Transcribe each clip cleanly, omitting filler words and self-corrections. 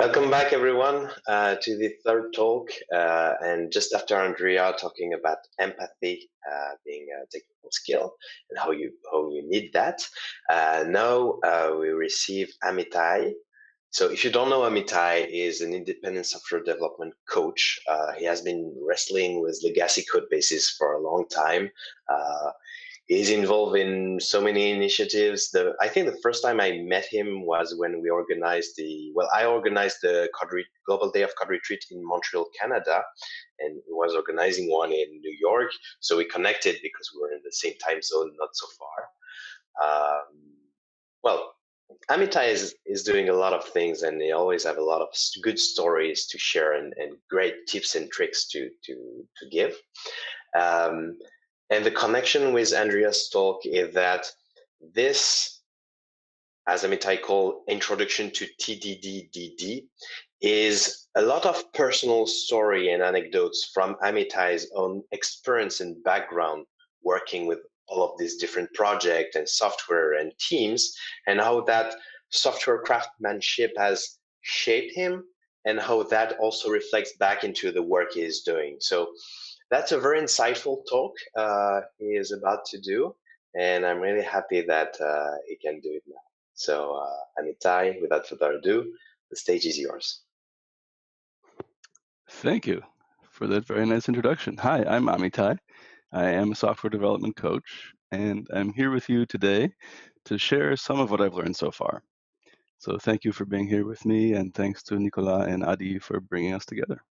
Welcome back, everyone, to the third talk. And just after Andrea talking about empathy being a technical skill and how you need that, now we receive Amitai. So if you don't know, Amitai is an independent software development coach. He has been wrestling with legacy code bases for a long time. He's involved in so many initiatives. I think the first time I met him was when we organized I organized the Global Day of Code Retreat in Montreal, Canada, and he was organizing one in New York. So we connected because we were in the same time zone, not so far. Well, Amitai is doing a lot of things, and they always have a lot of good stories to share and great tips and tricks to give. And the connection with Andrea's talk is that this, as Amitai called Introduction to TDDDD, is a lot of personal story and anecdotes from Amitai's own experience and background working with all of these different projects and software and teams, and how that software craftsmanship has shaped him and how that also reflects back into the work he is doing. So that's a very insightful talk he is about to do, and I'm really happy that he can do it now. So, Amitai, without further ado, the stage is yours. Thank you for that very nice introduction. Hi, I'm Amitai. I am a software development coach, and I'm here with you today to share some of what I've learned so far. So thank you for being here with me, and thanks to Nicolas and Adi for bringing us together.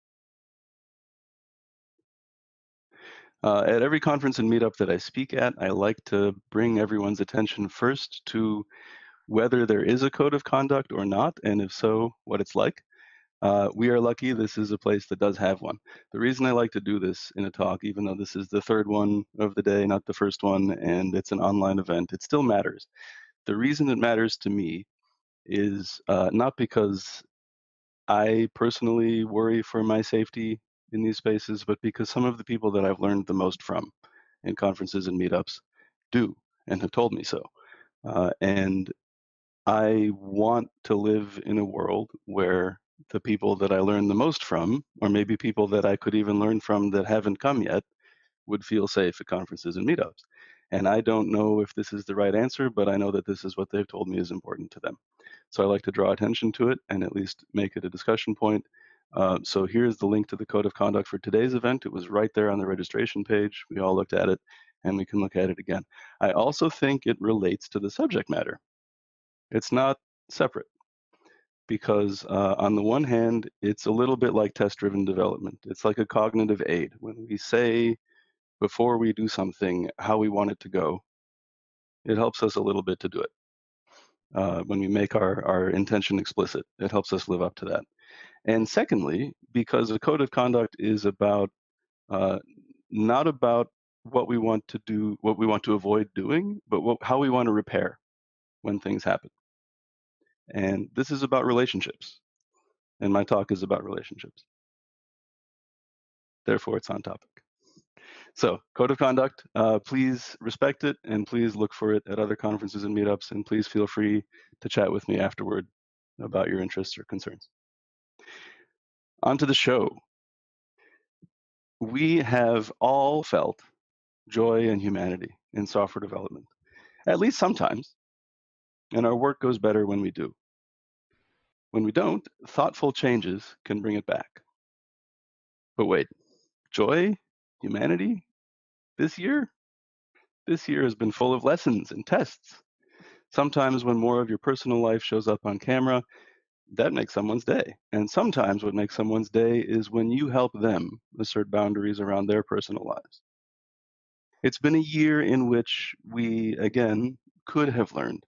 At every conference and meetup that I speak at, I like to bring everyone's attention first to whether there is a code of conduct or not, and if so, what it's like. We are lucky this is a place that does have one. The reason I like to do this in a talk, even though this is the third one of the day, not the first one, and it's an online event, it still matters. The reason it matters to me is not because I personally worry for my safety in these spaces, but because some of the people that I've learned the most from in conferences and meetups do and have told me so. And I want to live in a world where the people that I learn the most from, or maybe people that I could even learn from that haven't come yet, would feel safe at conferences and meetups. And I don't know if this is the right answer, but I know that this is what they've told me is important to them. So I like to draw attention to it and at least make it a discussion point. So here's the link to the code of conduct for today's event. It was right there on the registration page. We all looked at it, and we can look at it again. I also think it relates to the subject matter. It's not separate because on the one hand, it's a little bit like test-driven development. It's like a cognitive aid. When we say before we do something how we want it to go, it helps us a little bit to do it. When we make our intention explicit, it helps us live up to that. And secondly, because a code of conduct is about not about what we want to do, what we want to avoid doing, but how we want to repair when things happen. And this is about relationships. And my talk is about relationships. Therefore, it's on topic. So, code of conduct, please respect it, and please look for it at other conferences and meetups, and please feel free to chat with me afterward about your interests or concerns. On to the show. We have all felt joy and humanity in software development, at least sometimes, and our work goes better when we do. When we don't, thoughtful changes can bring it back. But wait, joy, humanity, this year has been full of lessons and tests. Sometimes when more of your personal life shows up on camera, that makes someone's day. And sometimes what makes someone's day is when you help them assert boundaries around their personal lives. It's been a year in which we, again, could have learned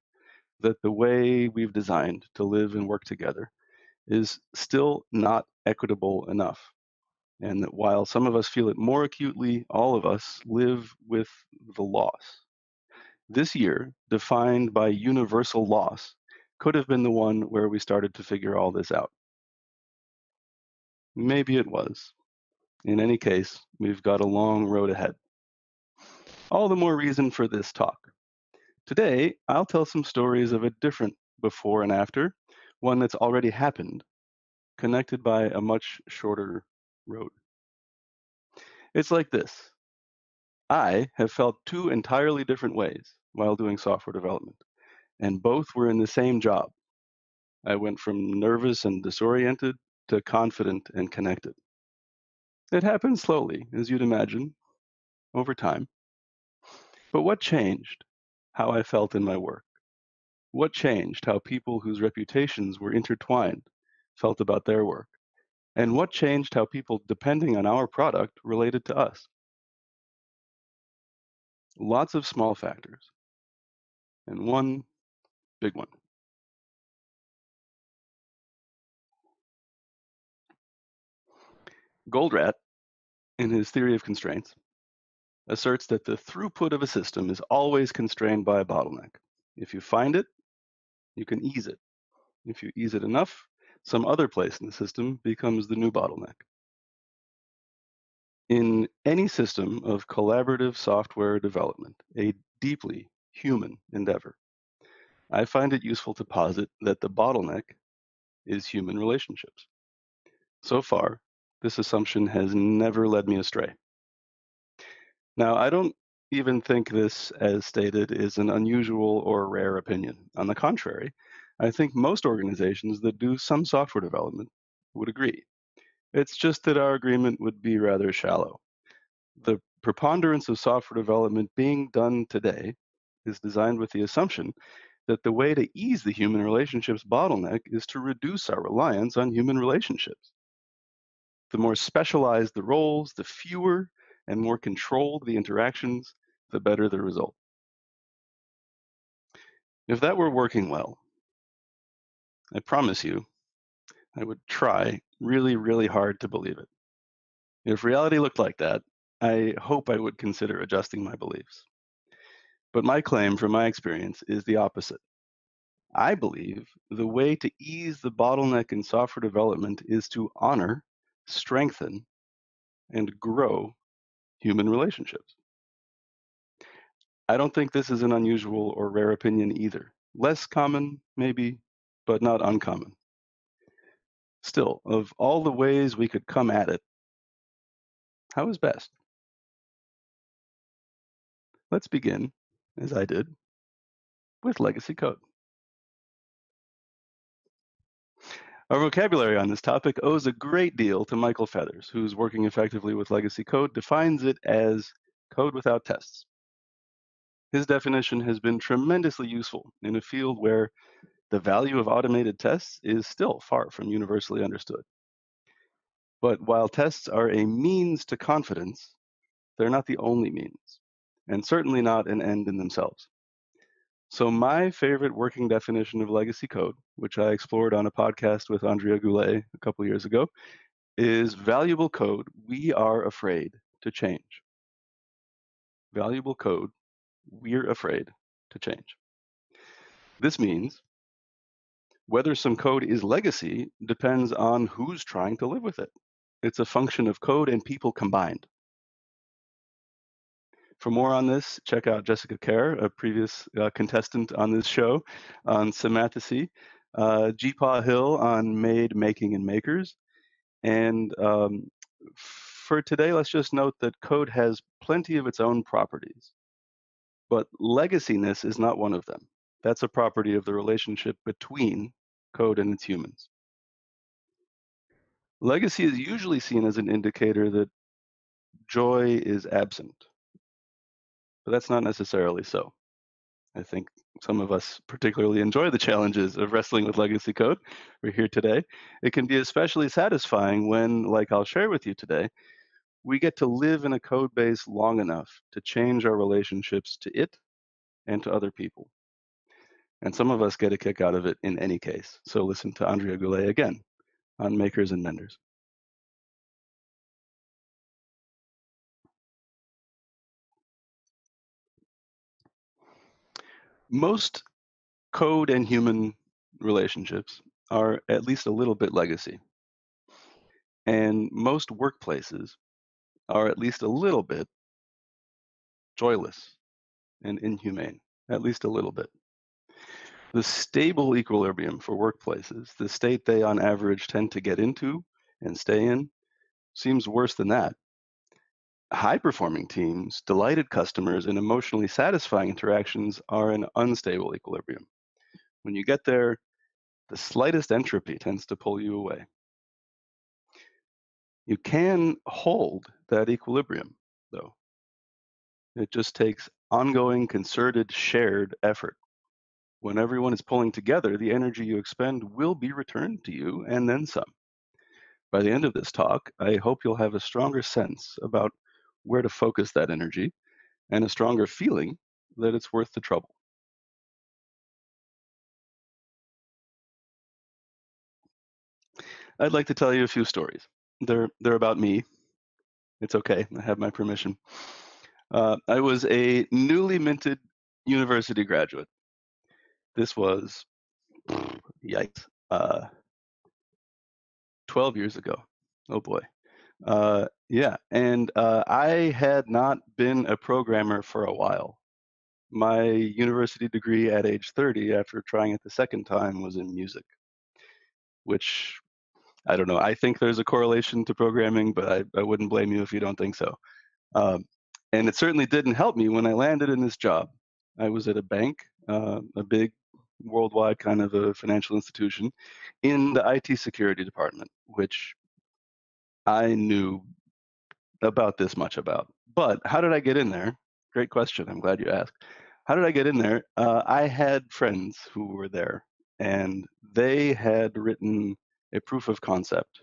that the way we've designed to live and work together is still not equitable enough. And that while some of us feel it more acutely, all of us live with the loss. This year, defined by universal loss, could have been the one where we started to figure all this out. Maybe it was. In any case, we've got a long road ahead. All the more reason for this talk. Today, I'll tell some stories of a different before and after, one that's already happened, connected by a much shorter road. It's like this. I have felt two entirely different ways while doing software development, and both were in the same job. I went from nervous and disoriented to confident and connected. It happened slowly, as you'd imagine, over time. But what changed how I felt in my work? What changed how people whose reputations were intertwined felt about their work? And what changed how people depending on our product related to us? Lots of small factors, and one big one. Goldratt, in his theory of constraints, asserts that the throughput of a system is always constrained by a bottleneck. If you find it, you can ease it. If you ease it enough, some other place in the system becomes the new bottleneck. In any system of collaborative software development, a deeply human endeavor, I find it useful to posit that the bottleneck is human relationships. So far, this assumption has never led me astray. Now, I don't even think this, as stated, is an unusual or rare opinion. On the contrary, I think most organizations that do some software development would agree. It's just that our agreement would be rather shallow. The preponderance of software development being done today is designed with the assumption that the way to ease the human relationships bottleneck is to reduce our reliance on human relationships. The more specialized the roles, the fewer and more controlled the interactions, the better the result. If that were working well, I promise you, I would try really, really hard to believe it. If reality looked like that, I hope I would consider adjusting my beliefs. But my claim from my experience is the opposite. I believe the way to ease the bottleneck in software development is to honor, strengthen, and grow human relationships. I don't think this is an unusual or rare opinion either. Less common, maybe, but not uncommon. Still, of all the ways we could come at it, how is best? Let's begin, as I did, with legacy code. Our vocabulary on this topic owes a great deal to Michael Feathers, who's working effectively with legacy code, defines it as code without tests. His definition has been tremendously useful in a field where the value of automated tests is still far from universally understood. But while tests are a means to confidence, they're not the only means, and certainly not an end in themselves. So my favorite working definition of legacy code, which I explored on a podcast with Andrea Goulet a couple years ago, is valuable code we are afraid to change. Valuable code we're afraid to change. This means whether some code is legacy depends on who's trying to live with it. It's a function of code and people combined. For more on this, check out Jessica Kerr, a previous contestant on this show, on semanticy, G-Paw Hill on made, making, and makers. And for today, let's just note that code has plenty of its own properties, but legacyness is not one of them. That's a property of the relationship between code and its humans. Legacy is usually seen as an indicator that joy is absent, but that's not necessarily so. I think some of us particularly enjoy the challenges of wrestling with legacy code. We're here today. It can be especially satisfying when, like I'll share with you today, we get to live in a code base long enough to change our relationships to it and to other people. And some of us get a kick out of it in any case. So listen to Andrea Goulet again on makers and menders. Most code and human relationships are at least a little bit legacy. And most workplaces are at least a little bit joyless and inhumane, at least a little bit. The stable equilibrium for workplaces, the state they on average tend to get into and stay in, seems worse than that. High-performing teams, delighted customers, and emotionally satisfying interactions are an unstable equilibrium. When you get there, the slightest entropy tends to pull you away. You can hold that equilibrium, though. It just takes ongoing, concerted, shared effort. When everyone is pulling together, the energy you expend will be returned to you and then some. By the end of this talk, I hope you'll have a stronger sense about where to focus that energy and a stronger feeling that it's worth the trouble. I'd like to tell you a few stories. They're about me. It's okay. I have my permission. I was a newly minted university graduate. This was, yikes, 12 years ago. Oh boy. Yeah, and I had not been a programmer for a while. My university degree at age 30, after trying it the second time, was in music, which I don't know. I think there's a correlation to programming, but I wouldn't blame you if you don't think so. And it certainly didn't help me when I landed in this job. I was at a bank, a big worldwide kind of a financial institution, in the IT security department, which I knew about this much about. But how did I get in there? Great question. I'm glad you asked. How did I get in there? I had friends who were there, and they had written a proof of concept,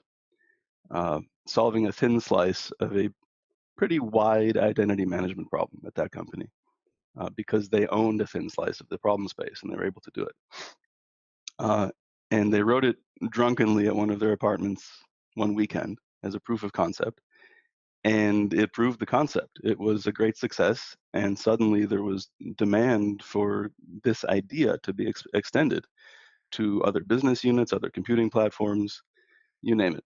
solving a thin slice of a pretty wide identity management problem at that company, because they owned a thin slice of the problem space and they were able to do it. And they wrote it drunkenly at one of their apartments one weekend as a proof of concept. And it proved the concept. It was a great success, and suddenly there was demand for this idea to be extended to other business units, other computing platforms, you name it.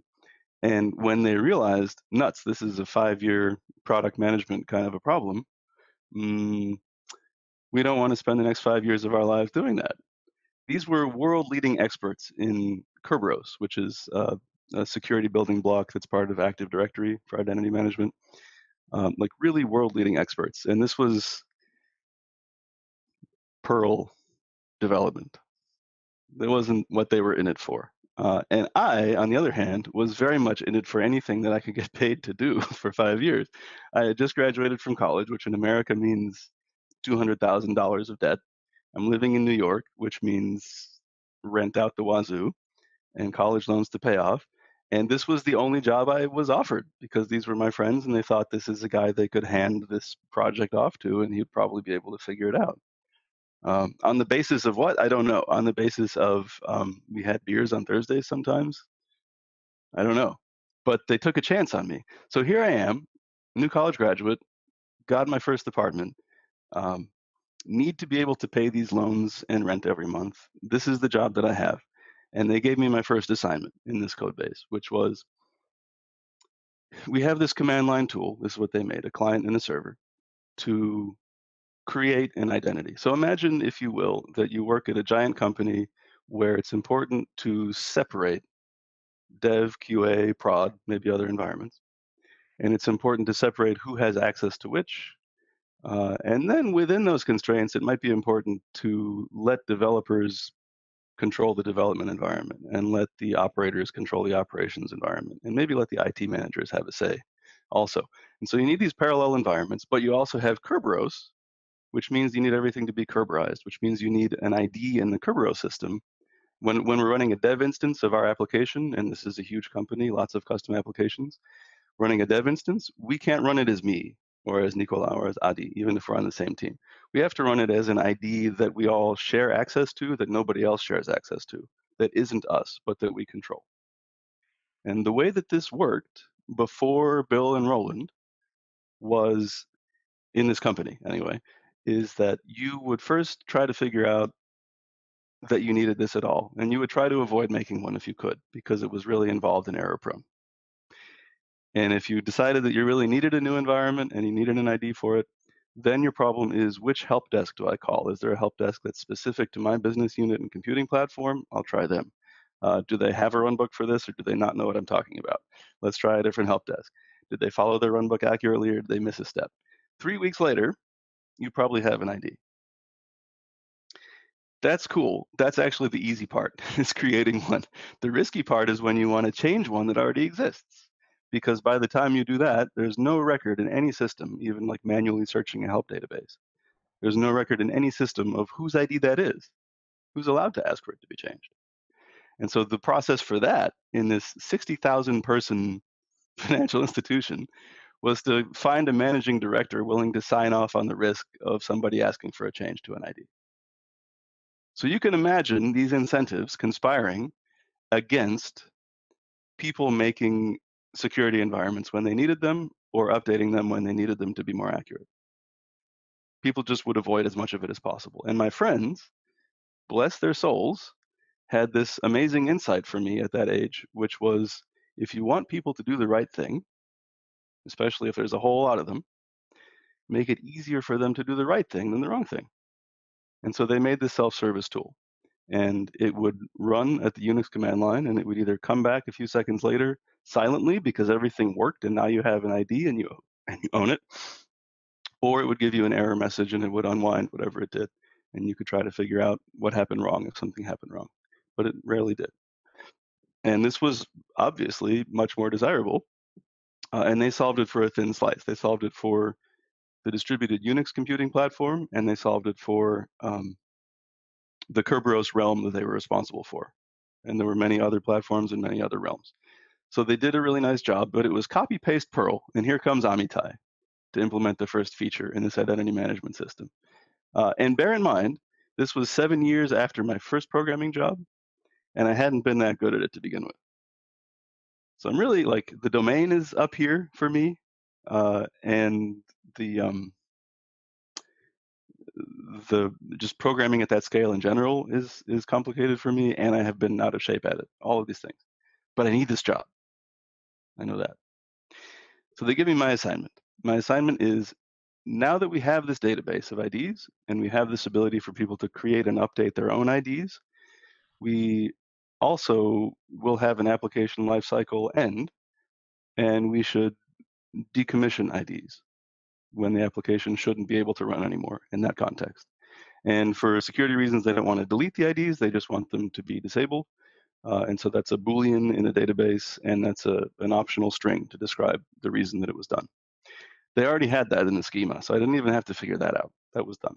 And when they realized, nuts, this is a 5-year product management kind of a problem, we don't want to spend the next 5 years of our lives doing that. These were world-leading experts in Kerberos, which is a security building block that's part of Active Directory for identity management. Like really world-leading experts. And this was Perl development. That wasn't what they were in it for. And I, on the other hand, was very much in it for anything that I could get paid to do for 5 years. I had just graduated from college, which in America means $200,000 of debt. I'm living in New York, which means rent out the wazoo and college loans to pay off. And this was the only job I was offered because these were my friends and they thought this is a guy they could hand this project off to and he'd probably be able to figure it out. On the basis of what? I don't know. On the basis of we had beers on Thursdays sometimes. I don't know. But they took a chance on me. So here I am, new college graduate, got my first apartment, need to be able to pay these loans and rent every month. This is the job that I have. And they gave me my first assignment in this code base, which was, we have this command line tool, this is what they made, a client and a server, to create an identity. So imagine, if you will, that you work at a giant company where it's important to separate dev, QA, prod, maybe other environments. And it's important to separate who has access to which. And then within those constraints, it might be important to let developers control the development environment and let the operators control the operations environment and maybe let the IT managers have a say also. And so you need these parallel environments, but you also have Kerberos, which means you need everything to be Kerberized, which means you need an ID in the Kerberos system. When we're running a dev instance of our application, and this is a huge company, lots of custom applications, running a dev instance, we can't run it as me or as Nicola or as Adi, even if we're on the same team. We have to run it as an ID that we all share access to, that nobody else shares access to, that isn't us, but that we control. And the way that this worked before Bill and Roland was, in this company anyway, is that you would first try to figure out that you needed this at all, and you would try to avoid making one if you could, because it was really involved and error prone. And if you decided that you really needed a new environment and you needed an ID for it, Then your problem is, which help desk do I call? Is there a help desk that's specific to my business unit and computing platform? I'll try them. Do they have a runbook for this, or do they not know what I'm talking about? Let's try a different help desk. Did they follow their runbook accurately, or did they miss a step? 3 weeks later, you probably have an ID. That's cool. That's actually the easy part, is creating one. The risky part is when you want to change one that already exists. Because by the time you do that, there's no record in any system, even like manually searching a help database. There's no record in any system of whose ID that is, who's allowed to ask for it to be changed. And so the process for that in this 60,000 person financial institution was to find a managing director willing to sign off on the risk of somebody asking for a change to an ID. So you can imagine these incentives conspiring against people making security environments when they needed them or updating them when they needed them to be more accurate. People just would avoid as much of it as possible. And my friends, bless their souls, had this amazing insight for me at that age, which was, if you want people to do the right thing, especially if there's a whole lot of them, make it easier for them to do the right thing than the wrong thing. And so they made this self-service tool. And it would run at the Unix command line, and it would either come back a few seconds later silently because everything worked and now you have an ID and you own it, or it would give you an error message and it would unwind whatever it did, and you could try to figure out what happened wrong if something happened wrong, but it rarely did. And this was obviously much more desirable, and they solved it for a thin slice. They solved it for the distributed Unix computing platform, and they solved it for the Kerberos realm that they were responsible for. And there were many other platforms and many other realms. So they did a really nice job, but it was copy paste Perl. And here comes Amitai to implement the first feature in this identity management system. And bear in mind, this was 7 years after my first programming job, and I hadn't been that good at it to begin with. So I'm really like, the domain is up here for me, and the just programming at that scale in general is complicated for me, and I have been out of shape at it. All of these things, but I need this job. I know that. So they give me my assignment. My assignment is, now that we have this database of IDs and we have this ability for people to create and update their own IDs, we also will have an application lifecycle end, and we should decommission IDs when the application shouldn't be able to run anymore in that context. And for security reasons, they don't want to delete the IDs, they just want them to be disabled. And so that's a Boolean in a database, and that's an optional string to describe the reason that it was done. They already had that in the schema, so I didn't even have to figure that out. That was done.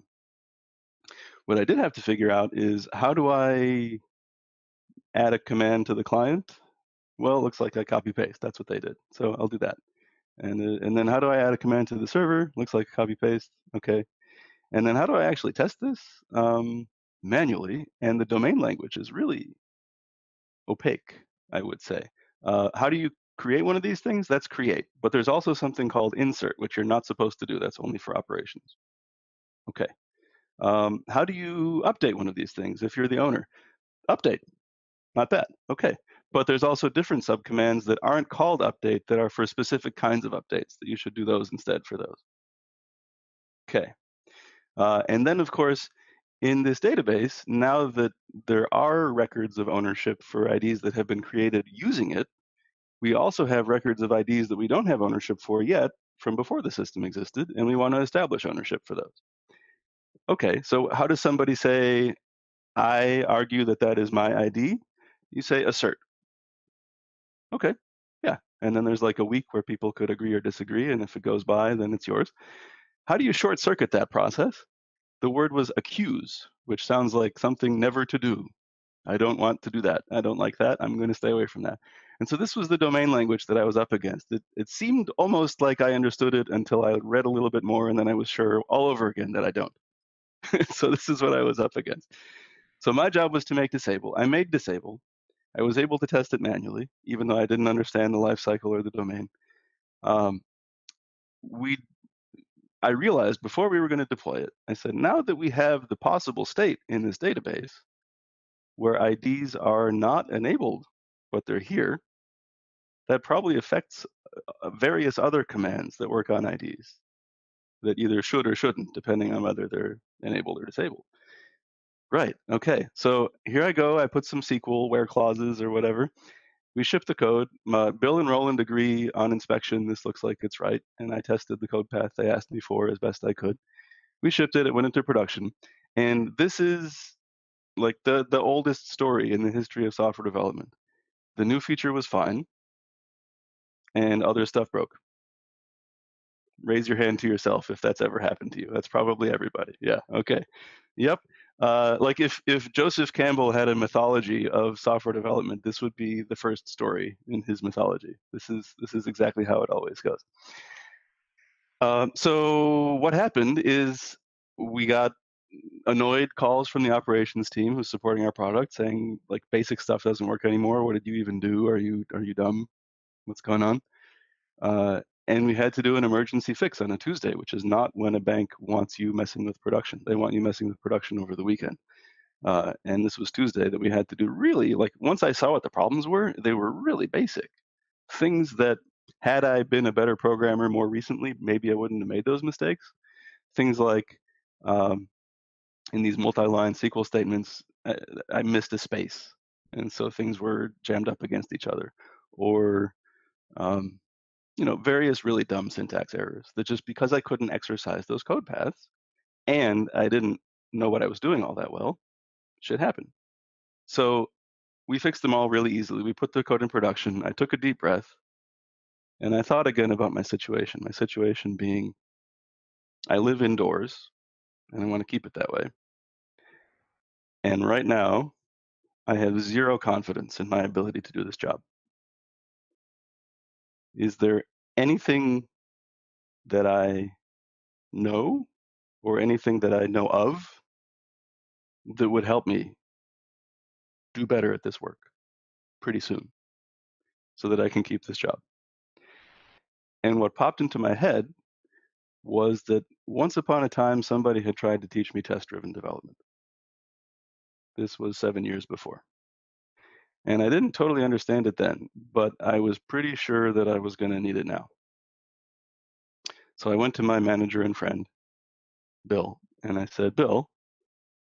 What I did have to figure out is, how do I add a command to the client? Well, it looks like I copy paste. That's what they did. So I'll do that. And then how do I add a command to the server? Looks like copy paste. Okay. And then how do I actually test this? Manually. And the domain language is really opaque, I would say. How do you create one of these things? That's create. But there's also something called insert, which you're not supposed to do. That's only for operations. Okay. How do you update one of these things if you're the owner? Update. Not bad. Okay. But there's also different subcommands that aren't called update that are for specific kinds of updates, that you should do those instead for those. Okay. And then, of course, in this database, now that there are records of ownership for IDs that have been created using it, we also have records of IDs that we don't have ownership for yet from before the system existed, and we want to establish ownership for those. Okay, so how does somebody say, I argue that that is my ID? You say assert. Okay, yeah. And then there's like a week where people could agree or disagree, and if it goes by, then it's yours. How do you short circuit that process? The word was accuse, which sounds like something never to do. I don't want to do that. I don't like that. I'm going to stay away from that. And so this was the domain language that I was up against. It seemed almost like I understood it until I read a little bit more, and then I was sure all over again that I don't. So this is what I was up against. So my job was to make disable. I made disable. I was able to test it manually, even though I didn't understand the lifecycle or the domain. I realized before we were going to deploy it, I said, now that we have the possible state in this database where IDs are not enabled, but they're here, that probably affects various other commands that work on IDs. that either should or shouldn't, depending on whether they're enabled or disabled. Right, okay, so here I go, I put some SQL where clauses or whatever. We ship the code. Bill and Roland agree on inspection. This looks like it's right. And I tested the code path they asked me for as best I could. We shipped it. It went into production. And this is like the oldest story in the history of software development. The new feature was fine, and other stuff broke. Raise your hand to yourself if that's ever happened to you. That's probably everybody. Yeah, okay. Yep. Like if Joseph Campbell had a mythology of software development, this would be the first story in his mythology. This is exactly how it always goes. So what happened is we got annoyed calls from the operations team who's supporting our product saying like basic stuff doesn't work anymore. What did you even do? Are you dumb? What's going on? And we had to do an emergency fix on a Tuesday, which is not when a bank wants you messing with production. They want you messing with production over the weekend. And this was Tuesday that we had to do really, like, once I saw what the problems were, they were really basic. Things that, had I been a better programmer more recently, maybe I wouldn't have made those mistakes. Things like in these multi-line SQL statements, I missed a space. And so things were jammed up against each other. Or various really dumb syntax errors that just because I couldn't exercise those code paths and I didn't know what I was doing all that well, shit happened. So we fixed them all really easily. We put the code in production. I took a deep breath and I thought again about my situation. My situation being I live indoors and I want to keep it that way. And right now, I have zero confidence in my ability to do this job. Is there anything that I know or anything that I know of that would help me do better at this work pretty soon so that I can keep this job? And what popped into my head was that once upon a time, somebody had tried to teach me test-driven development. This was 7 years before. And I didn't totally understand it then, but I was pretty sure that I was going to need it now. So I went to my manager and friend, Bill, and I said, Bill,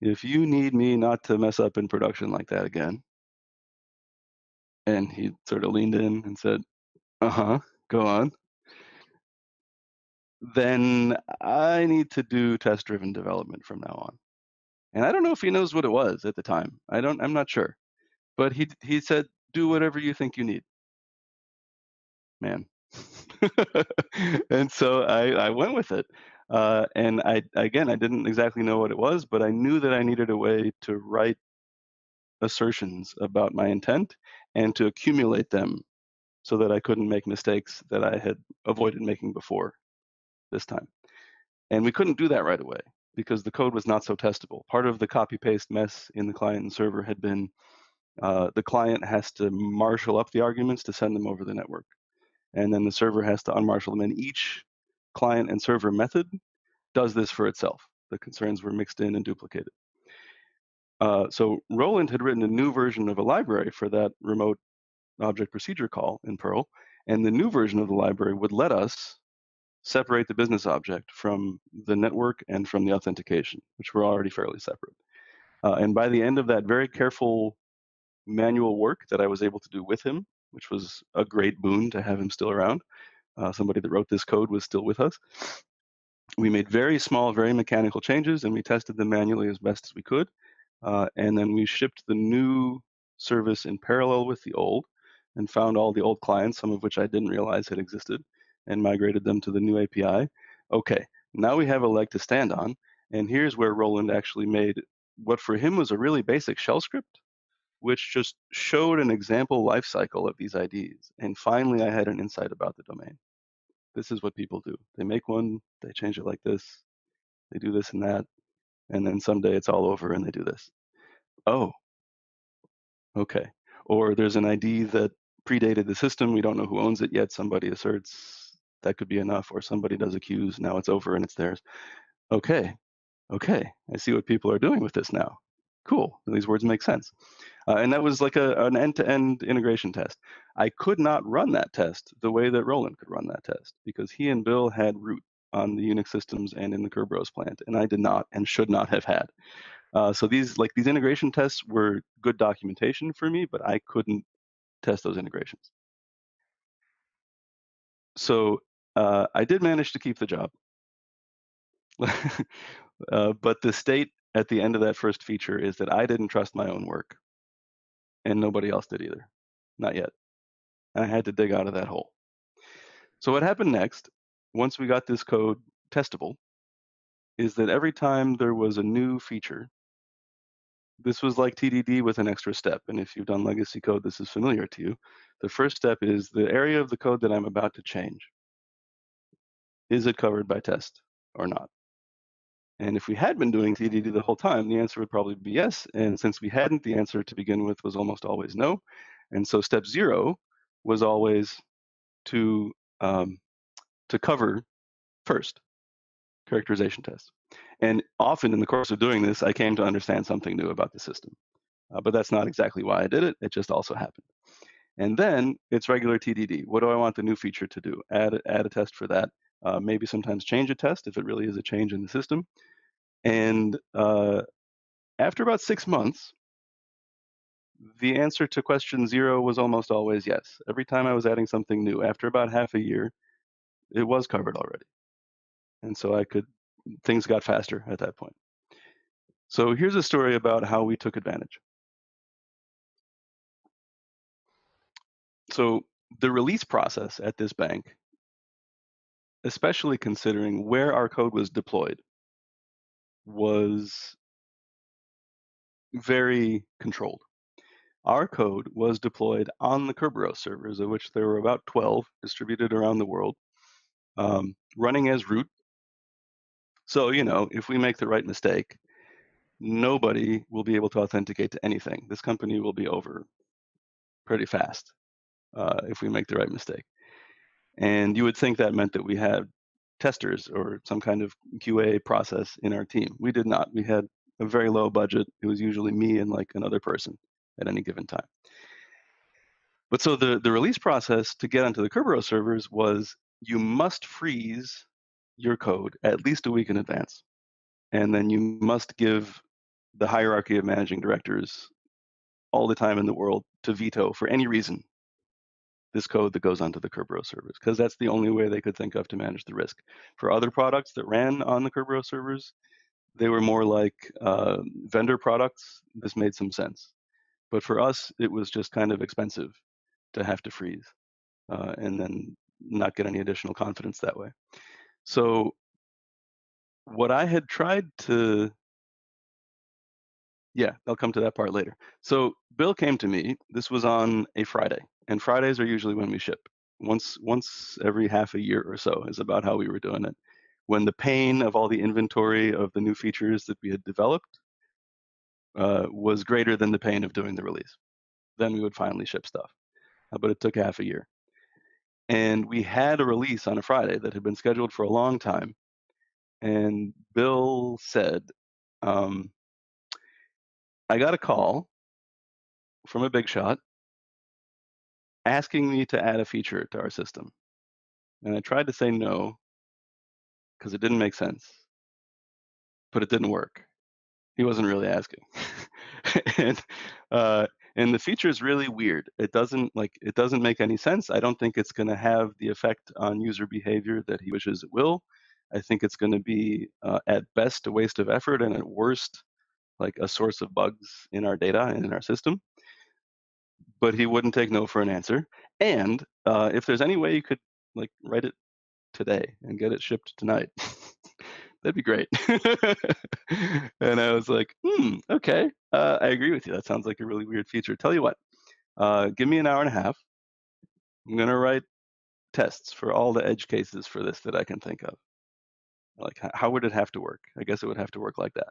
if you need me not to mess up in production like that again, and he sort of leaned in and said, go on, then I need to do test-driven development from now on. And I don't know if he knows what it was at the time. I'm not sure. But he said, do whatever you think you need. Man. And so I went with it. And I didn't exactly know what it was, but I knew that I needed a way to write assertions about my intent and to accumulate them so that I couldn't make mistakes that I had avoided making before this time. And we couldn't do that right away because the code was not so testable. Part of the copy-paste mess in the client and server had been the client has to marshal up the arguments to send them over the network. And then the server has to unmarshal them. And each client and server method does this for itself. The concerns were mixed in and duplicated. So Roland had written a new version of a library for that remote object procedure call in Perl. And the new version of the library would let us separate the business object from the network and from the authentication, which were already fairly separate. And by the end of that very careful manual work that I was able to do with him, which was a great boon to have him still around, somebody that wrote this code was still with us. We made very small, very mechanical changes, and we tested them manually as best as we could. And then we shipped the new service in parallel with the old and found all the old clients, some of which I didn't realize had existed, and migrated them to the new API. Okay, now we have a leg to stand on. And here's where Roland actually made what for him was a really basic shell script, which just showed an example lifecycle of these IDs. And finally, I had an insight about the domain. This is what people do. They make one, they change it like this, they do this and that, and then someday it's all over and they do this. Oh, okay. Or there's an ID that predated the system. We don't know who owns it yet. Somebody asserts that could be enough, or somebody does accuse. Now it's over and it's theirs. Okay. I see what people are doing with this now. Cool. These words make sense. And that was like an end-to-end integration test. I could not run that test the way that Roland could run that test because he and Bill had root. on the Unix systems and in the Kerberos plant, and I did not and should not have had. So these integration tests were good documentation for me, but I couldn't test those integrations. So I did manage to keep the job. But the state at the end of that first feature is that I didn't trust my own work, and nobody else did either, not yet. And I had to dig out of that hole. So what happened next, once we got this code testable, is that every time there was a new feature, this was like TDD with an extra step. And if you've done legacy code, this is familiar to you. The first step is the area of the code that I'm about to change. Is it covered by test or not? And if we had been doing TDD the whole time, the answer would probably be yes. And since we hadn't, the answer to begin with was almost always no. And so step 0 was always to cover first characterization tests. And often in the course of doing this, I came to understand something new about the system. But that's not exactly why I did it. It just also happened. And then it's regular TDD. What do I want the new feature to do? Add a test for that. Maybe sometimes change a test if it really is a change in the system. And after about 6 months, the answer to question 0 was almost always yes. Every time I was adding something new, after about half a year, it was covered already. And so things got faster at that point. So here's a story about how we took advantage. So the release process at this bank, especially considering where our code was deployed, was very controlled. Our code was deployed on the Kerberos servers, of which there were about 12 distributed around the world, running as root. So, if we make the right mistake, nobody will be able to authenticate to anything. This company will be over pretty fast if we make the right mistake. And you would think that meant that we had testers or some kind of QA process in our team. We did not. We had a very low budget. It was usually me and like another person at any given time. But so the release process to get onto the Kerberos servers was you must freeze your code at least a week in advance. And then you must give the hierarchy of managing directors all the time in the world to veto for any reason this code that goes onto the Kerberos servers, because that's the only way they could think of to manage the risk. For other products that ran on the Kerberos servers, they were more like vendor products. This made some sense. But for us, it was just kind of expensive to have to freeze and then not get any additional confidence that way. So what I had tried to, I'll come to that part later. So Bill came to me, this was on a Friday, and Fridays are usually when we ship. Once every half a year or so is about how we were doing it. When the pain of all the inventory of the new features that we had developed was greater than the pain of doing the release. Then we would finally ship stuff. But it took half a year. And we had a release on a Friday that had been scheduled for a long time. And Bill said, I got a call from a big shot asking me to add a feature to our system. And I tried to say no because it didn't make sense, but it didn't work. He wasn't really asking. And the feature is really weird. It doesn't make any sense. I don't think it's going to have the effect on user behavior that he wishes it will. I think it's going to be at best a waste of effort, and at worst like a source of bugs in our data and in our system. But he wouldn't take no for an answer. And if there's any way you could like write it today and get it shipped tonight, that'd be great. And I was like, okay, I agree with you. That sounds like a really weird feature. Tell you what, give me an hour and a half. I'm gonna write tests for all the edge cases for this that I can think of. Like, how would it have to work? I guess it would have to work like that.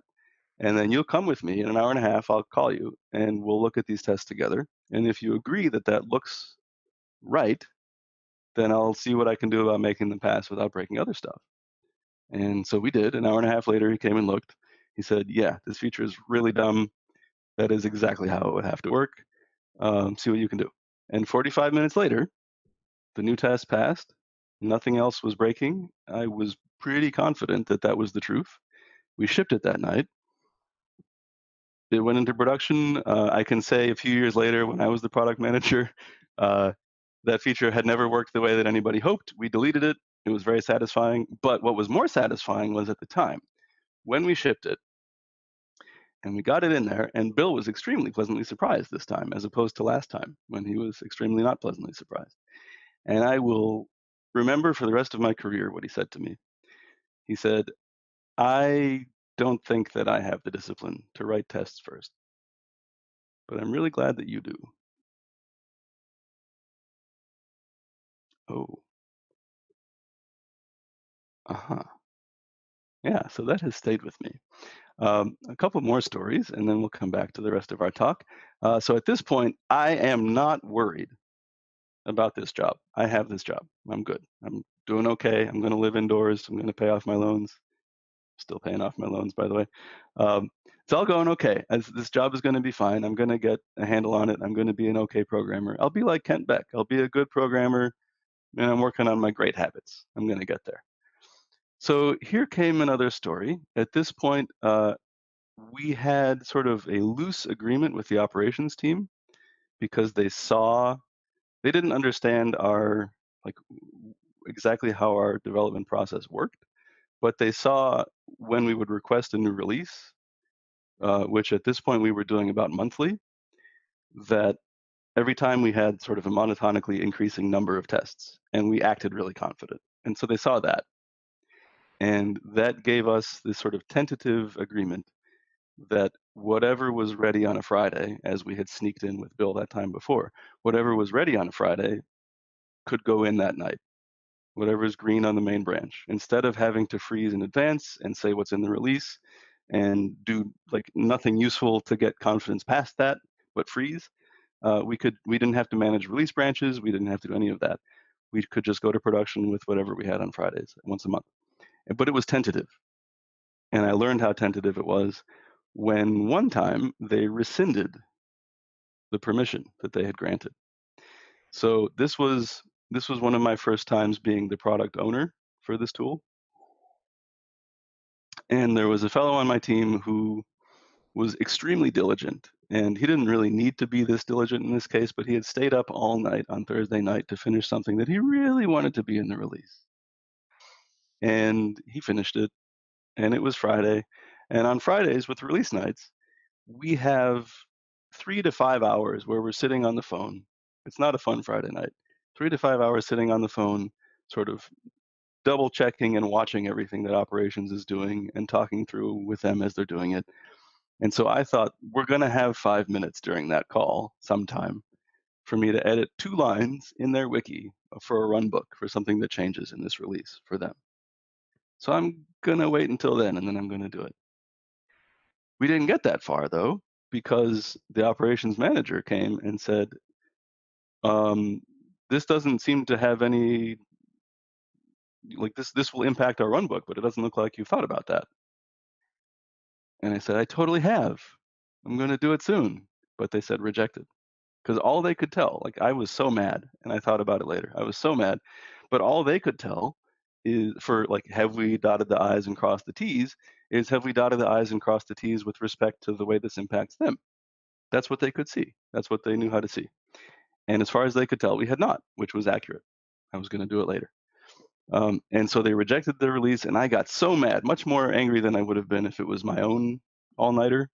And then you'll come with me in an hour and a half. I'll call you and we'll look at these tests together. And if you agree that that looks right, then I'll see what I can do about making them pass without breaking other stuff. And so we did. An hour and a half later, he came and looked. He said, yeah, this feature is really dumb. That is exactly how it would have to work. See what you can do. And 45 minutes later, the new test passed. Nothing else was breaking. I was pretty confident that that was the truth. We shipped it that night. It went into production. I can say a few years later, when I was the product manager, that feature had never worked the way that anybody hoped. We deleted it. It was very satisfying. But what was more satisfying was at the time, when we shipped it, and we got it in there, and Bill was extremely pleasantly surprised this time, as opposed to last time, when he was extremely not pleasantly surprised. And I will remember for the rest of my career what he said to me. He said, I don't think that I have the discipline to write tests first, but I'm really glad that you do. Oh, uh-huh. Yeah, so that has stayed with me. A couple more stories, and then we'll come back to the rest of our talk. So at this point, I am not worried about this job. I have this job. I'm good. I'm doing okay. I'm going to live indoors. I'm going to pay off my loans. Still paying off my loans, by the way. It's all going okay. This job is going to be fine. I'm going to get a handle on it. I'm going to be an okay programmer. I'll be like Kent Beck. I'll be a good programmer, and I'm working on my great habits. I'm going to get there. So here came another story. At this point, we had sort of a loose agreement with the operations team because they didn't understand our, like, exactly how our development process worked, but they saw when we would request a new release, which at this point we were doing about monthly, that every time we had sort of a monotonically increasing number of tests, and we acted really confident. And so they saw that. And that gave us this sort of tentative agreement that whatever was ready on a Friday, as we had sneaked in with Bill that time before, whatever was ready on a Friday could go in that night. Whatever is green on the main branch, instead of having to freeze in advance and say what's in the release and do like nothing useful to get confidence past that, but freeze. We didn't have to manage release branches. We didn't have to do any of that. We could just go to production with whatever we had on Fridays once a month. But it was tentative. And I learned how tentative it was when one time they rescinded the permission that they had granted. So this was one of my first times being the product owner for this tool. And there was a fellow on my team who was extremely diligent. And he didn't really need to be this diligent in this case, but he had stayed up all night on Thursday night to finish something that he really wanted to be in the release. And he finished it, and it was Friday. And on Fridays with release nights, we have 3 to 5 hours where we're sitting on the phone. It's not a fun Friday night. 3 to 5 hours sitting on the phone, sort of double checking and watching everything that operations is doing and talking through with them as they're doing it. And so I thought, we're going to have 5 minutes during that call sometime for me to edit 2 lines in their wiki for a run book for something that changes in this release for them. So I'm going to wait until then, and then I'm going to do it. We didn't get that far, though, because the operations manager came and said, this doesn't seem to have any, like, this will impact our run book, but it doesn't look like you've thought about that. And I said, I totally have. I'm going to do it soon. But they said rejected. Because all they could tell, like, I was so mad, and I thought about it later. I was so mad. But all they could tell is, for, like, have we dotted the I's and crossed the T's, is have we dotted the I's and crossed the T's with respect to the way this impacts them? That's what they could see. That's what they knew how to see. And as far as they could tell, we had not, which was accurate. I was going to do it later. And so they rejected the release, and I got so mad, much more angry than I would have been if it was my own all-nighter,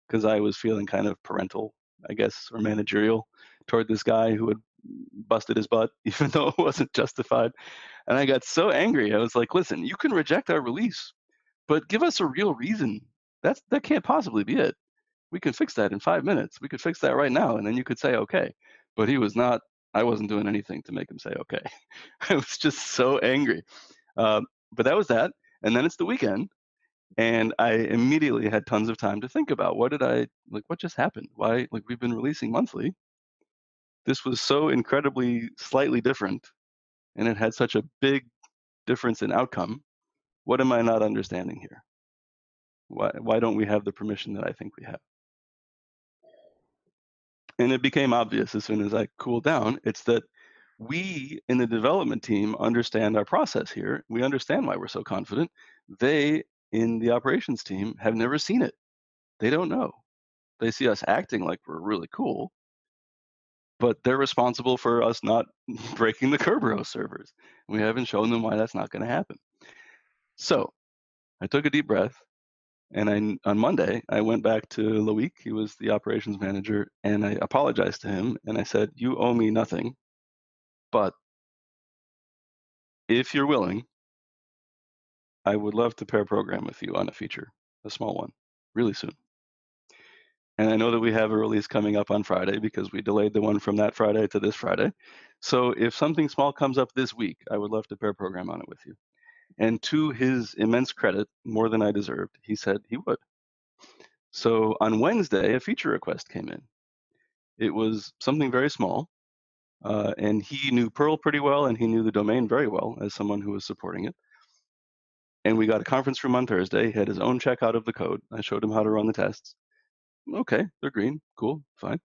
because I was feeling kind of parental, I guess, or managerial toward this guy who had busted his butt, even though it wasn't justified. And I got so angry. I was like, listen, you can reject our release, but give us a real reason. That can't possibly be it. We can fix that in 5 minutes. We could fix that right now, and then you could say okay. But he was not. I wasn't doing anything to make him say okay. I was just so angry. But that was that. And then it's the weekend, and I immediately had tons of time to think about what just happened? Why, like, we've been releasing monthly. This was so incredibly slightly different, and it had such a big difference in outcome. What am I not understanding here? Why don't we have the permission that I think we have? And it became obvious as soon as I cooled down. It's that We in the development team understand our process here. We understand why we're so confident. They in the operations team have never seen it. They don't know. They see us acting like we're really cool, but they're responsible for us not breaking the Kerberos servers. We haven't shown them why that's not going to happen. So I took a deep breath, and on Monday, I went back to Loic, he was the operations manager, and I apologized to him, and I said, you owe me nothing, but if you're willing, I would love to pair program with you on a feature, a small one, really soon. And I know that we have a release coming up on Friday because we delayed the one from that Friday to this Friday. So if something small comes up this week, I would love to pair program on it with you. And to his immense credit, more than I deserved, he said he would. So on Wednesday, a feature request came in. It was something very small, and he knew Perl pretty well, and he knew the domain very well as someone who was supporting it. And we got a conference room on Thursday. He had his own checkout of the code. I showed him how to run the tests. Okay, they're green. Cool, fine.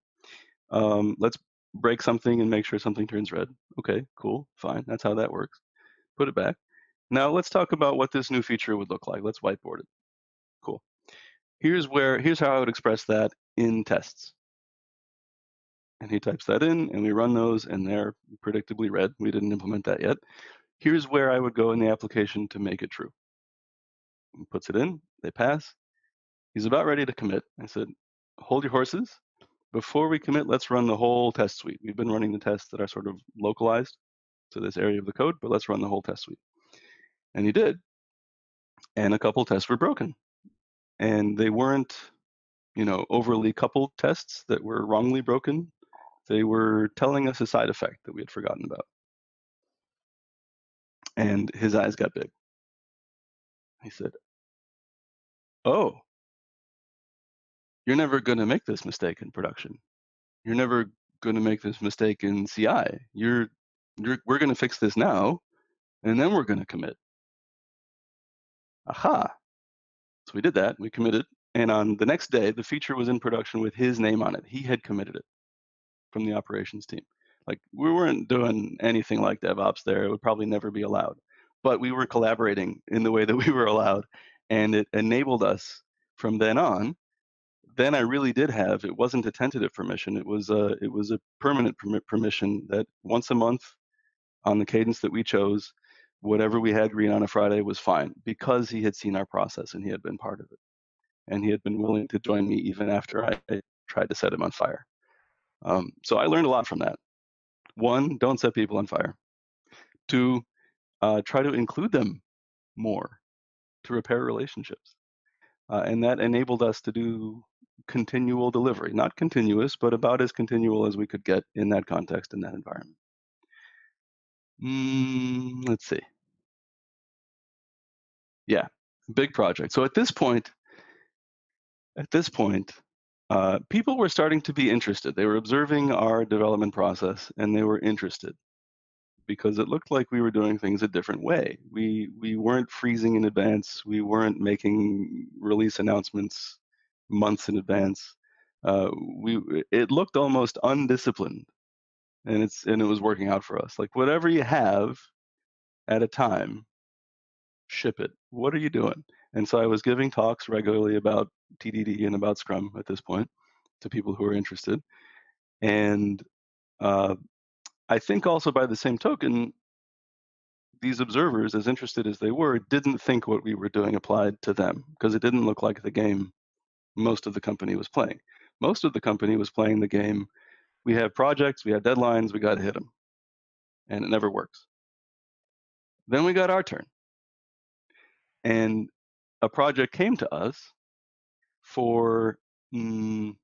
Let's break something and make sure something turns red. Okay, cool, fine. That's how that works. Put it back. Now let's talk about what this new feature would look like. Let's whiteboard it. Cool. Here's how I would express that in tests. And he types that in, and we run those, and they're predictably red. We didn't implement that yet. Here's where I would go in the application to make it true. He puts it in, they pass. He's about ready to commit. I said, hold your horses. Before we commit, let's run the whole test suite. We've been running the tests that are sort of localized to this area of the code, but let's run the whole test suite. And he did. And a couple tests were broken. And they weren't, overly coupled tests that were wrongly broken. They were telling us a side effect that we had forgotten about. And his eyes got big. He said, oh, you're never going to make this mistake in production. You're never going to make this mistake in CI. We're going to fix this now, and then we're going to commit. Aha. So we did that. We committed. And on the next day, the feature was in production with his name on it. He had committed it from the operations team. Like, we weren't doing anything like DevOps there. It would probably never be allowed. But we were collaborating in the way that we were allowed, and it enabled us from then on. Then I really did have, it wasn't a tentative permission, it was a permanent permission that once a month on the cadence that we chose, whatever we had green on a Friday was fine, because he had seen our process and he had been part of it. And he had been willing to join me even after I tried to set him on fire. So I learned a lot from that. 1, don't set people on fire. 2, try to include them more to repair relationships. And that enabled us to do continual delivery, not continuous, but about as continual as we could get in that context, in that environment. Let's see. Yeah, big project. So at this point, people were starting to be interested. They were observing our development process, and they were interested because it looked like we were doing things a different way. We weren't freezing in advance. We weren't making release announcements months in advance. It looked almost undisciplined, and it was working out for us. Like, whatever you have at a time, ship it. What are you doing? And so I was giving talks regularly about TDD and about Scrum at this point to people who are interested. And I think also by the same token, these observers, as interested as they were, didn't think what we were doing applied to them, because it didn't look like the game most of the company was playing. Most of the company was playing the game, we have projects, we have deadlines, we got to hit them. And it never works. Then we got our turn. And a project came to us for taking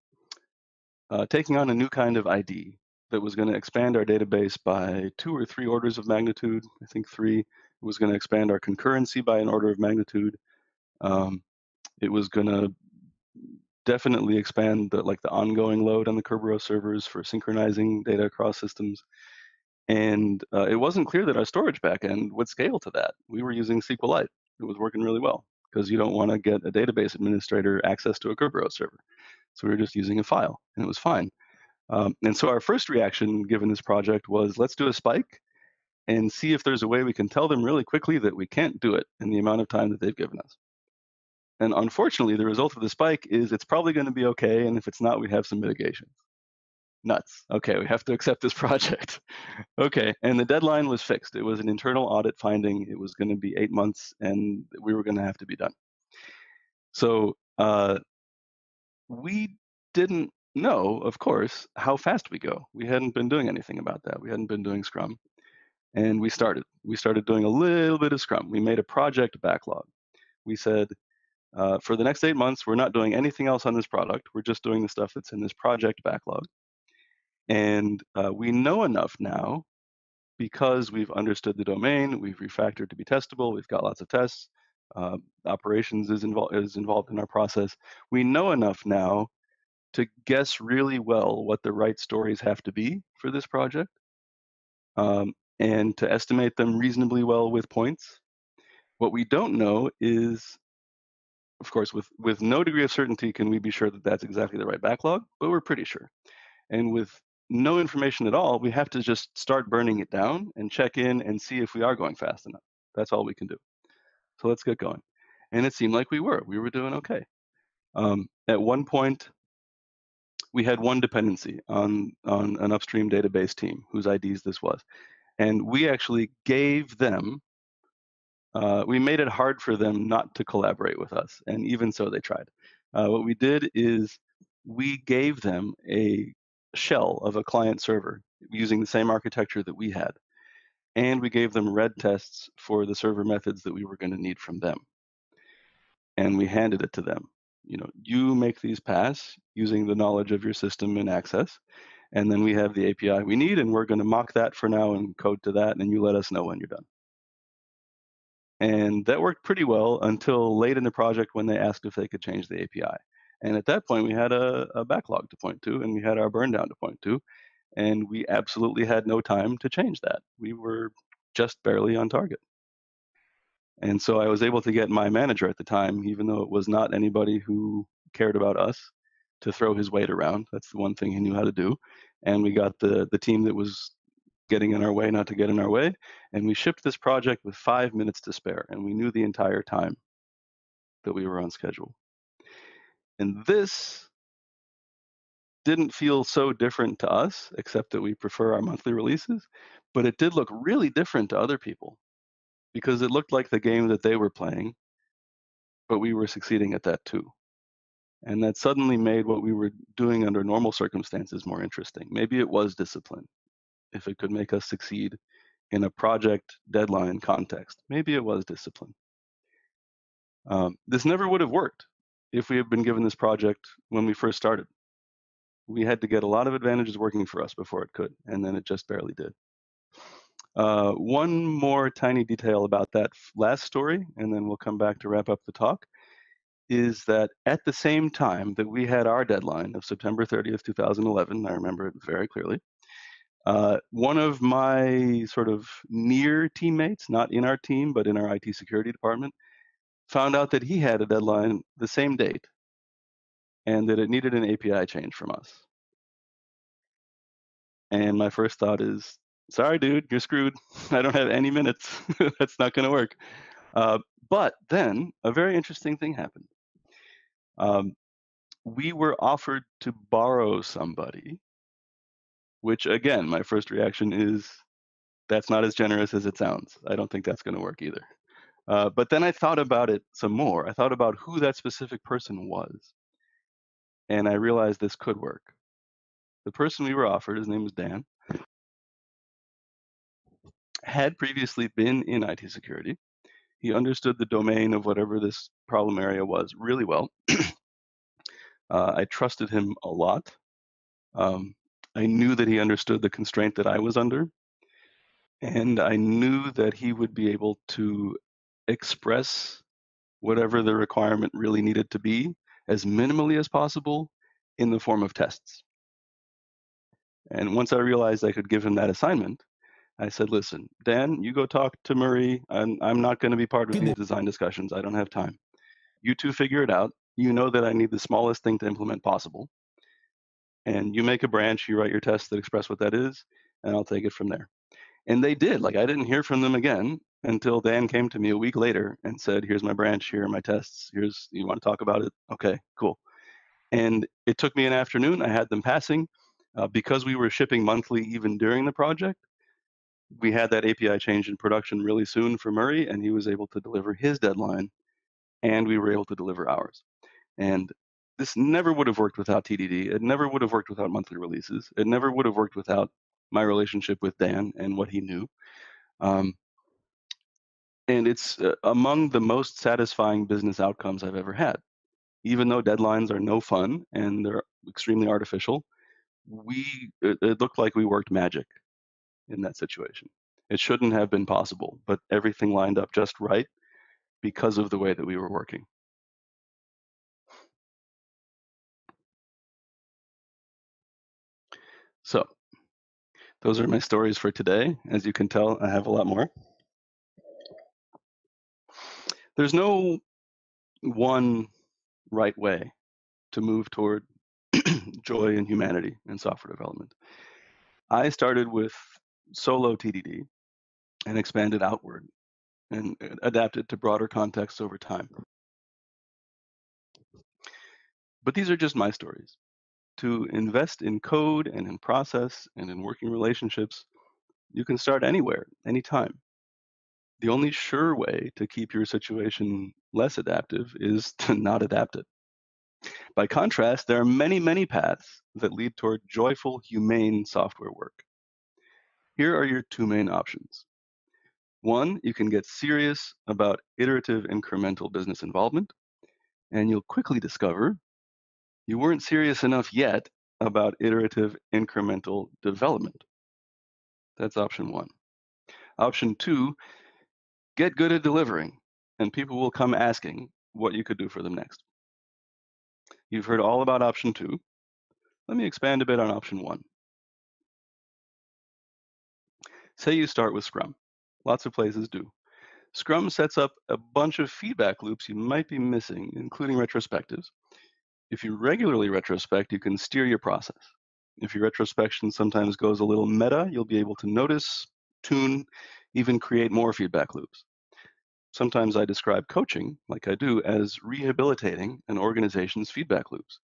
on a new kind of ID that was going to expand our database by 2 or 3 orders of magnitude. I think 3. It was going to expand our concurrency by an order of magnitude. It was going to definitely expand the ongoing load on the Kerberos servers for synchronizing data across systems. And it wasn't clear that our storage backend would scale to that. We were using SQLite. It was working really well, because you don't want to get a database administrator access to a Kerberos server. So we were just using a file, and it was fine. And so our first reaction, given this project, was let's do a spike and see if there's a way we can tell them really quickly that we can't do it in the amount of time that they've given us. And unfortunately, the result of the spike is it's probably going to be okay, and if it's not, we have some mitigations. Nuts. Okay, we have to accept this project. Okay, and the deadline was fixed. It was an internal audit finding. It was going to be 8 months, and we were going to have to be done. So we didn't know, of course, how fast we go. We hadn't been doing anything about that. We hadn't been doing Scrum. And we started doing a little bit of Scrum. We made a project backlog. We said, for the next 8 months, we're not doing anything else on this product. We're just doing the stuff that's in this project backlog. And we know enough now, because we've understood the domain, we've refactored to be testable, we've got lots of tests, operations is involved in our process. We know enough now to guess really well what the right stories have to be for this project, and to estimate them reasonably well with points. What we don't know is, of course, with no degree of certainty can we be sure that that's exactly the right backlog, but we're pretty sure. And with no information at all, we have to just start burning it down and check in and see if we are going fast enough. That's all we can do. So let's get going. And it seemed like we were doing okay. At one point, we had one dependency on an upstream database team whose IDs this was. And we actually gave them, we made it hard for them not to collaborate with us. And even so, they tried. What we did is we gave them a shell of a client server using the same architecture that we had. And we gave them red tests for the server methods that we were going to need from them. And we handed it to them. You make these pass using the knowledge of your system and access. And then we have the API we need, and we're going to mock that for now and code to that, and you let us know when you're done. And that worked pretty well until late in the project when they asked if they could change the API. And at that point, we had a backlog to point to, and we had our burn down to point to, and we absolutely had no time to change that. We were just barely on target. And so I was able to get my manager at the time, even though it was not anybody who cared about us, to throw his weight around. That's the one thing he knew how to do. And we got the team that was getting in our way not to get in our way. And we shipped this project with 5 minutes to spare. And we knew the entire time that we were on schedule. And this didn't feel so different to us, except that we prefer our monthly releases. But it did look really different to other people, because it looked like the game that they were playing, but we were succeeding at that too. And that suddenly made what we were doing under normal circumstances more interesting. Maybe it was discipline, if it could make us succeed in a project deadline context. Maybe it was discipline. This never would have worked if we had been given this project when we first started. We had to get a lot of advantages working for us before it could, and then it just barely did. One more tiny detail about that last story, and then we'll come back to wrap up the talk, is that at the same time that we had our deadline of September 30th, 2011, I remember it very clearly, one of my sort of near teammates, not in our team, but in our IT security department, found out that he had a deadline the same date and that it needed an API change from us. And my first thought is, sorry, dude, you're screwed. I don't have any minutes. That's not going to work. But then a very interesting thing happened. We were offered to borrow somebody, which again, my first reaction is, that's not as generous as it sounds. I don't think that's going to work either. But then I thought about it some more. I thought about who that specific person was. And I realized this could work. The person we were offered, his name was Dan, had previously been in IT security. He understood the domain of whatever this problem area was really well. I trusted him a lot. I knew that he understood the constraint that I was under. And I knew that he would be able to express whatever the requirement really needed to be as minimally as possible in the form of tests. And once I realized I could give him that assignment, I said, listen, Dan, you go talk to Murray. I'm not going to be part of these design discussions. I don't have time. You two figure it out. You know that I need the smallest thing to implement possible. and you make a branch, you write your tests that express what that is, and I'll take it from there. And they did. Like, I didn't hear from them again until Dan came to me a week later and said, here's my branch, here are my tests, you want to talk about it? Okay, cool. And it took me an afternoon. I had them passing. Because we were shipping monthly even during the project, we had that API change in production really soon for Murray, and he was able to deliver his deadline, and we were able to deliver ours. And this never would have worked without TDD. It never would have worked without monthly releases. It never would have worked without my relationship with Dan and what he knew. And it's among the most satisfying business outcomes I've ever had. Even though deadlines are no fun and they're extremely artificial, it looked like we worked magic in that situation. It shouldn't have been possible, but everything lined up just right because of the way that we were working. So those are my stories for today. As you can tell, I have a lot more. There's no one right way to move toward joy and humanity in software development. I started with solo TDD and expanded outward and adapted to broader contexts over time. But these are just my stories. To invest in code and in process and in working relationships, you can start anywhere, anytime. The only sure way to keep your situation less adaptive is to not adapt it. By contrast, there are many, many paths that lead toward joyful, humane software work. Here are your two main options. One, you can get serious about iterative incremental business involvement, and you'll quickly discover you weren't serious enough yet about iterative incremental development. That's option one. Option two, get good at delivering, and people will come asking what you could do for them next. You've heard all about option two. Let me expand a bit on option one. Say you start with Scrum. Lots of places do. Scrum sets up a bunch of feedback loops you might be missing, including retrospectives. If you regularly retrospect, you can steer your process. If your retrospection sometimes goes a little meta, you'll be able to notice, tune, even create more feedback loops. Sometimes I describe coaching, like I do, as rehabilitating an organization's feedback loops,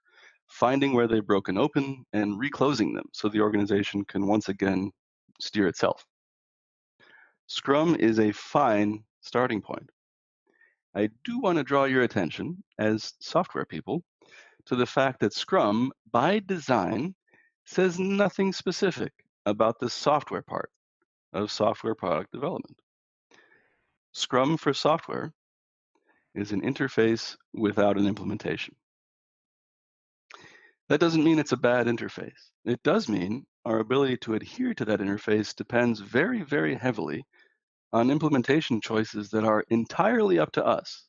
finding where they've broken open and reclosing them so the organization can once again steer itself. Scrum is a fine starting point. I do want to draw your attention, as software people, to the fact that Scrum, by design, says nothing specific about the software part of software product development. Scrum for software is an interface without an implementation. That doesn't mean it's a bad interface. It does mean our ability to adhere to that interface depends very, very heavily on implementation choices that are entirely up to us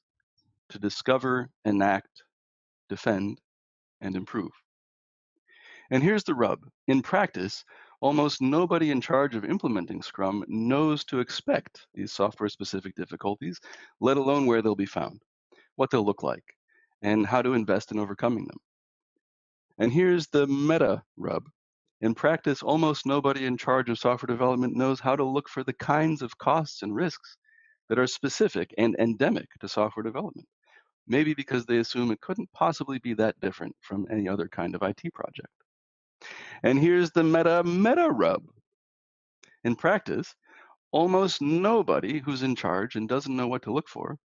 to discover, enact, defend, and improve. And here's the rub. In practice, almost nobody in charge of implementing Scrum knows to expect these software-specific difficulties, let alone where they'll be found, what they'll look like, and how to invest in overcoming them. And here's the meta rub. In practice, almost nobody in charge of software development knows how to look for the kinds of costs and risks that are specific and endemic to software development, maybe because they assume it couldn't possibly be that different from any other kind of IT project. And here's the meta rub. In practice, almost nobody who's in charge and doesn't know what to look for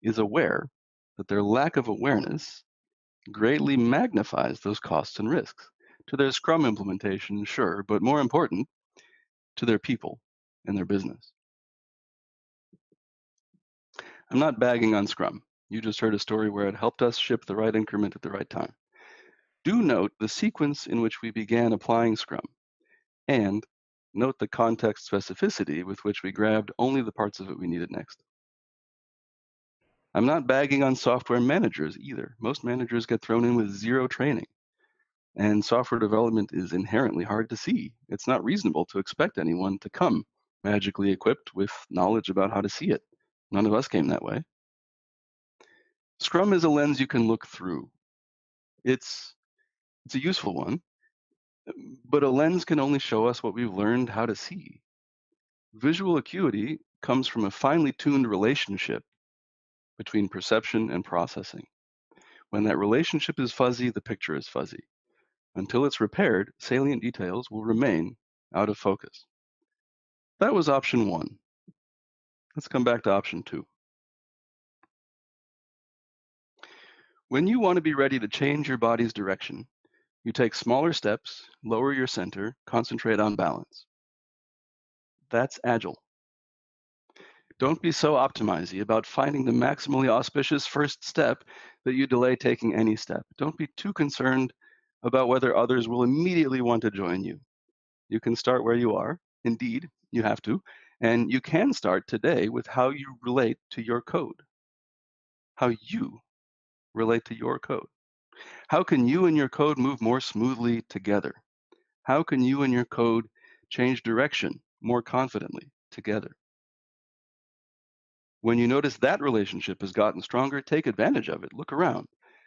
is aware that their lack of awareness greatly magnifies those costs and risks to their Scrum implementation, sure, but more important, to their people and their business. I'm not bagging on Scrum. You just heard a story where it helped us ship the right increment at the right time. Do note the sequence in which we began applying Scrum, and note the context specificity with which we grabbed only the parts of it we needed next. I'm not bagging on software managers either. Most managers get thrown in with zero training, and software development is inherently hard to see. It's not reasonable to expect anyone to come magically equipped with knowledge about how to see it. None of us came that way. Scrum is a lens you can look through. It's a useful one, But a lens can only show us what we've learned how to see. Visual acuity comes from a finely tuned relationship between perception and processing. When that relationship is fuzzy, the picture is fuzzy. Until it's repaired, salient details will remain out of focus. That was option 1. Let's come back to option 2. When you want to be ready to change your body's direction, you take smaller steps, lower your center, concentrate on balance. That's agile. Don't be so optimizy about finding the maximally auspicious first step that you delay taking any step. Don't be too concerned about whether others will immediately want to join you. You can start where you are. Indeed, you have to. And you can start today with how you relate to your code. How you relate to your code. How can you and your code move more smoothly together? How can you and your code change direction more confidently together? When you notice that relationship has gotten stronger, take advantage of it. Look around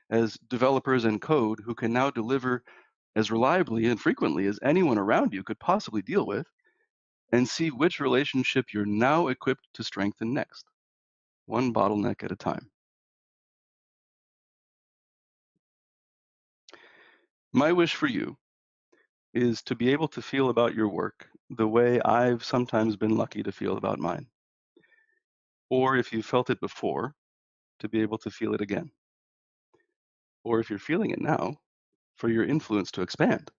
as developers and code who can now deliver as reliably and frequently as anyone around you could possibly deal with, and see which relationship you're now equipped to strengthen next, one bottleneck at a time. My wish for you is to be able to feel about your work the way I've sometimes been lucky to feel about mine. Or if you felt it before, to be able to feel it again. Or if you're feeling it now, for your influence to expand.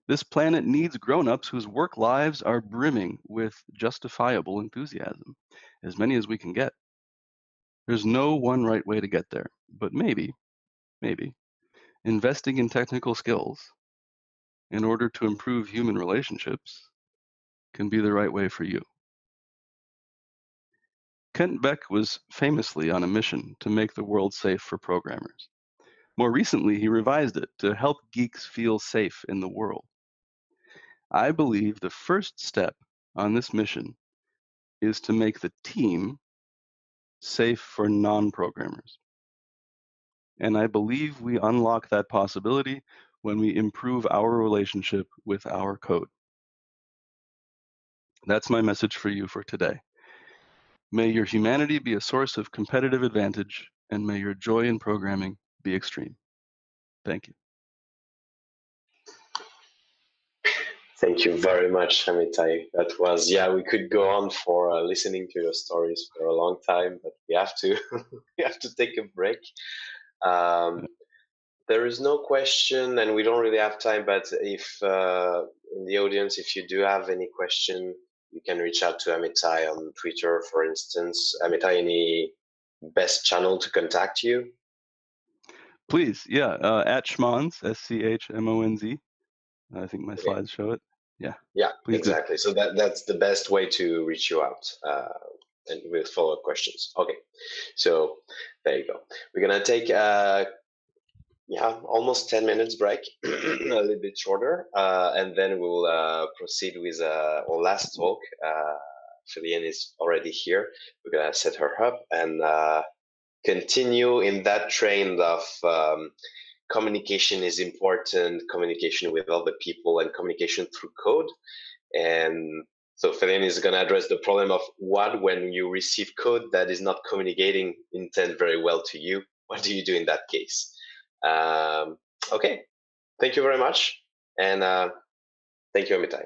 This planet needs grown-ups whose work lives are brimming with justifiable enthusiasm, as many as we can get. There's no one right way to get there, but maybe, investing in technical skills in order to improve human relationships can be the right way for you. Kent Beck was famously on a mission to make the world safe for programmers. More recently, he revised it to help geeks feel safe in the world. I believe the first step on this mission is to make the team safe for non-programmers. And I believe we unlock that possibility when we improve our relationship with our code. That's my message for you for today. May your humanity be a source of competitive advantage, and may your joy in programming be extreme. Thank you. Thank you very much, Amitai. That was, we could go on for listening to your stories for a long time, but we have to we have to take a break. There is no question, and we don't really have time, but if in the audience, if you do have any question, you can reach out to Amitai on Twitter, for instance. Amitai, any best channel to contact you? Please, at Schmonz, SCHMONZ. I think my slides show it. Yeah, please exactly. do. So that's the best way to reach you out and with follow-up questions. Okay, so there you go. We're gonna take almost 10 minutes break, a little bit shorter, and then we'll proceed with our last talk. Philiane is already here. We're gonna set her up and continue in that trend of communication is important, communication with other people, and communication through code. And so Philiane is going to address the problem of what when you receive code that is not communicating intent very well to you. What do you do in that case? Okay, thank you very much, and thank you, Amitai.